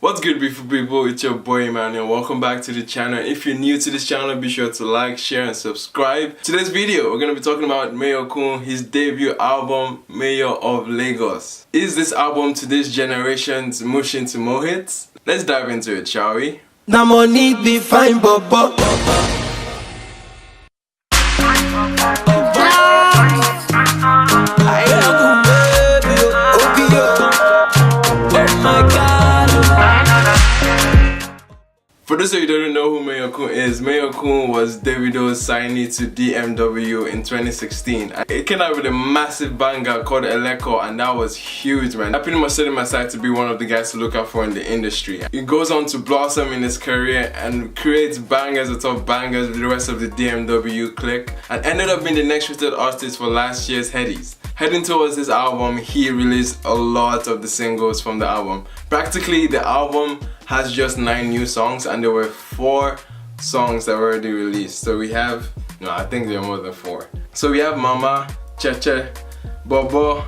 What's good, beautiful people? It's your boy Emmanuel. Welcome back to the channel. If you're new to this channel, be sure to like, share and subscribe. Today's video, we're going to be talking about Mayorkun, his debut album, Mayor of Lagos. Is this album today's generation's Mushin to Mohits? Let's dive into it, shall we? Now money be fine, Bobo. For those of you who don't know who Mayorkun is, Mayorkun was Davido's signee to DMW in 2016. It came out with a massive banger called Eleko, and that was huge, man. I pretty much set him aside to be one of the guys to look out for in the industry. He goes on to blossom in his career and creates bangers atop bangers with the rest of the DMW clique, and ended up being the next rated artist for last year's Headies. Heading towards this album, he released a lot of the singles from the album. Practically, the album has just 9 new songs, and there were 4 songs that were already released. So we have, no, I think there are more than 4. So we have Mama, Cheche, Bobo,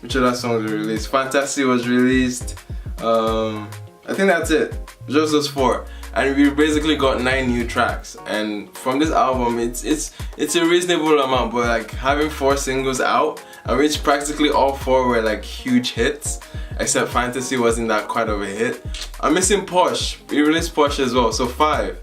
which other songs were released? Fantasy was released. I think that's it. Just those 4. And we basically got 9 new tracks, and from this album it's a reasonable amount, but like having 4 singles out, and which practically all 4 were like huge hits, except Fantasy wasn't that quite of a hit. I'm missing Posh. We released Posh as well, so 5.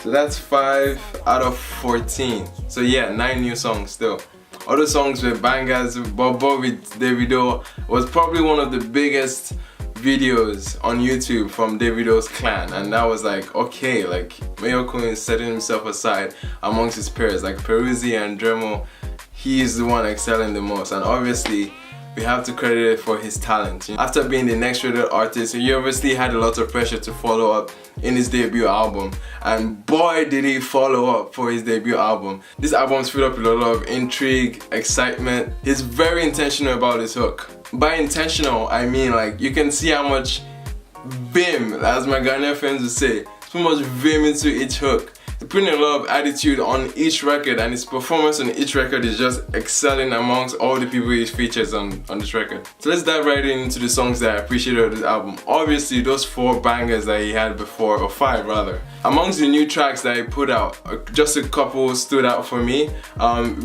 So that's 5 out of 14. So yeah, 9 new songs still. Other songs were bangers. Bobo with Davido was probably one of the biggest videos on YouTube from Davido's clan, and that was like, okay, like Mayorkun is setting himself aside amongst his peers like Peruzzi and Dremo. He is the one excelling the most, and obviously we have to credit it for his talent. After being the next rated artist, he obviously had a lot of pressure to follow up in his debut album, and boy did he follow up for his debut album. This album's filled up with a lot of intrigue, excitement. He's very intentional about his hook. By intentional, I mean like you can see how much vim, as my Ghanaian friends would say, so much vim into each hook. He's putting a lot of attitude on each record, and his performance on each record is just excelling amongst all the people he features on this record. So let's dive right into the songs that I appreciated of this album. Obviously those 4 bangers that he had before, or 5 rather. Amongst the new tracks that he put out, just a couple stood out for me.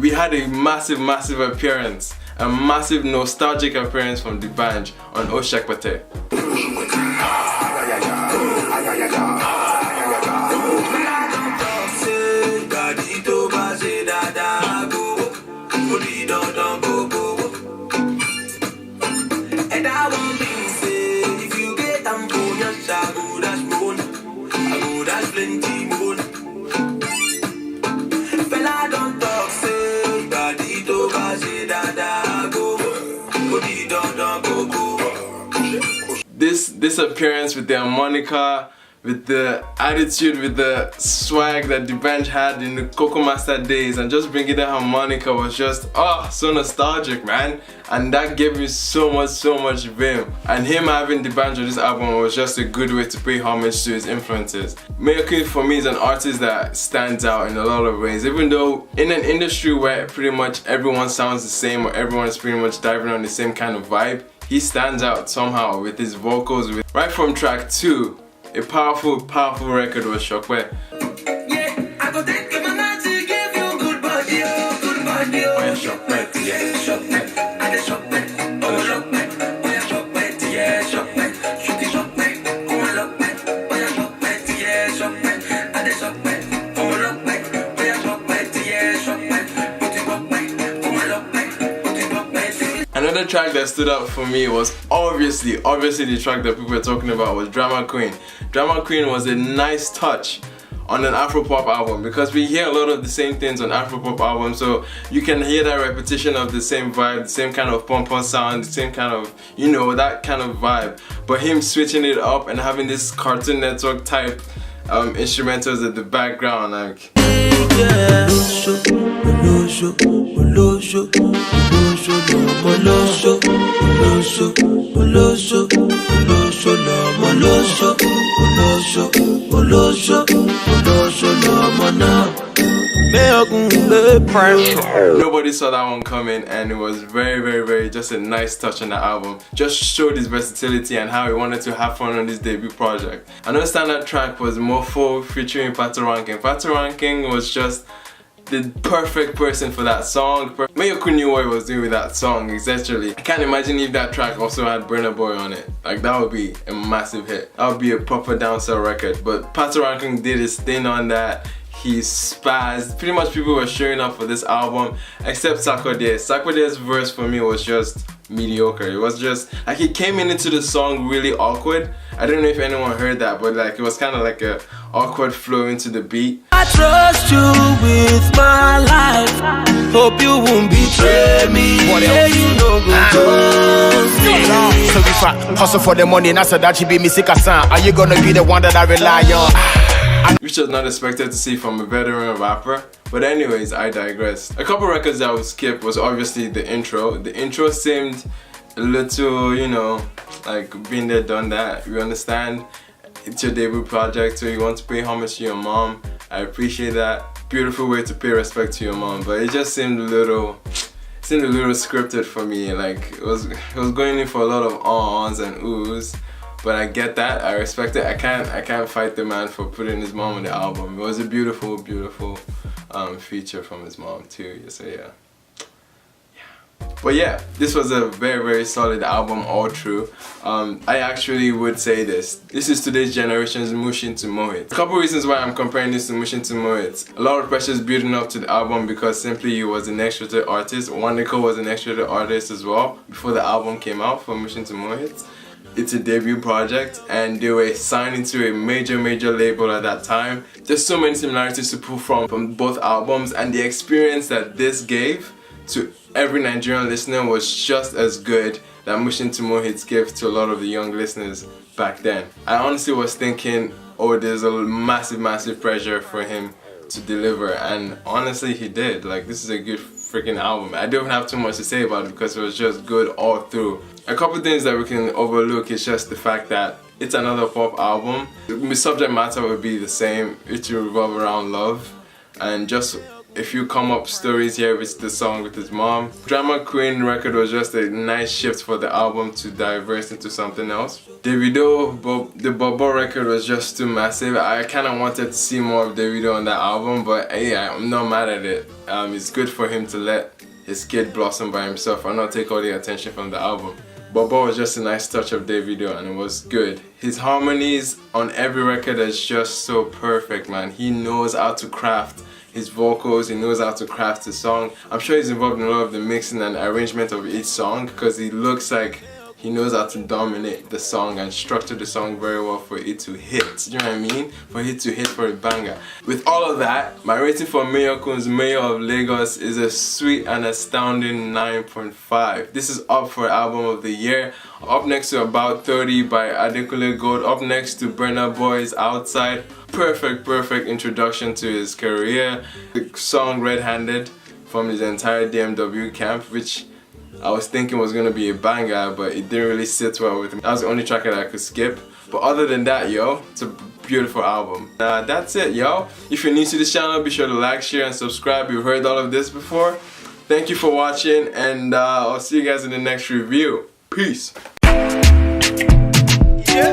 We had a massive appearance, a massive nostalgic appearance from D'banj on Oshakpate. This appearance with the harmonica, with the attitude, with the swag that D'banj had in the Coco Master days, and just bringing the harmonica was just so nostalgic, man. And that gave me so much vim. And him having D'banj on this album was just a good way to pay homage to his influences. Mayorkun for me is an artist that stands out in a lot of ways, even though in an industry where pretty much everyone sounds the same, or everyone's pretty much diving on the same kind of vibe, he stands out somehow with his vocals. Right from track 2, a powerful record was Shokwe. Another track that stood out for me was obviously the track that people were talking about was Drama Queen. Drama Queen was a nice touch on an Afropop album, because we hear a lot of the same things on Afropop albums, so you can hear that repetition of the same vibe, the same kind of pom-pom sound, the same kind of, you know, that kind of vibe. But him switching it up and having this Cartoon Network type instrumentals at the background, like Mayorkun, Nobody saw that one coming, and it was very just a nice touch on the album. Just showed his versatility and how he wanted to have fun on this debut project. Another standout track was Mofo featuring Patoranking. Patoranking was just the perfect person for that song. Mayorkun knew what he was doing with that song, essentially. I can't imagine if that track also had Burna Boy on it. Like, that would be a massive hit. That would be a proper downsell record. But Patoranking did his thing on that. He spazzed. Pretty much people were showing up for this album, except Sarkodie. Sarkodie's verse for me was just mediocre. It was just like he came into the song really awkward. I don't know if anyone heard that, but like it was kind of like a awkward flow into the beat. I trust you with my life. Hope you won't betray me. Yeah, you know So we hustle for the money, and after that you be me sick as son. Are you gonna be the one that I rely on? Which was not expected to see from a veteran rapper. But anyways, I digress. A couple records that I would skip was obviously the intro. The intro seemed a little, you know, like been there, done that. You understand? It's your debut project, so you want to pay homage to your mom. I appreciate that. Beautiful way to pay respect to your mom, but it just seemed a little scripted for me. Like it was going in for a lot of ahs and oohs. But I get that, I respect it. I can't fight the man for putting his mom on the album. It was a beautiful feature from his mom too. So yeah. But yeah, this was a very solid album all through. I actually would say this is today's generation's Mushin to Mohit. A couple reasons why I'm comparing this to Mushin to Mohit. A lot of pressure is building up to the album because simply he was an extra artist. Waniko was an extra artist as well before the album came out for Mushin to Mohit. It's a debut project and they were signed into a major label at that time. There's so many similarities to pull from both albums, and the experience that this gave to every Nigerian listener was just as good that Mushin to Mohit gave to a lot of the young listeners back then. I honestly was thinking, oh, there's a massive pressure for him to deliver, and honestly he did. Like, this is a good freaking album. I don't have too much to say about it because it was just good all through. A couple things that we can overlook is just the fact that it's another pop album. The subject matter would be the same. It will revolve around love, and just a few come up stories here with the song with his mom. Drama Queen record was just a nice shift for the album to diverse into something else. Davido, the Bobo record was just too massive. I kind of wanted to see more of Davido on that album, but hey, I'm not mad at it. It's good for him to let his kid blossom by himself and not take all the attention from the album. Bobo was just a nice touch of Davido and it was good. His harmonies on every record is just so perfect, man. He knows how to craft his vocals, he knows how to craft the song. I'm sure he's involved in a lot of the mixing and arrangement of each song because he looks like he knows how to dominate the song and structure the song very well for it to hit. You know what I mean? For it to hit for a banger. With all of that, my rating for Mayorkun's Mayor of Lagos is a sweet and astounding 9.5. This is up for Album of the Year. Up next to About 30 by Adekunle Gold. Up next to Burna Boy's Outside. Perfect introduction to his career. The song Red Handed from his entire DMW camp, which I was thinking was gonna be a banger, but it didn't really sit well with me. That was the only track that I could skip. But other than that, yo, it's a beautiful album. That's it, yo. If you're new to this channel, be sure to like, share, and subscribe. You've heard all of this before. Thank you for watching, and I'll see you guys in the next review. Peace. Yeah.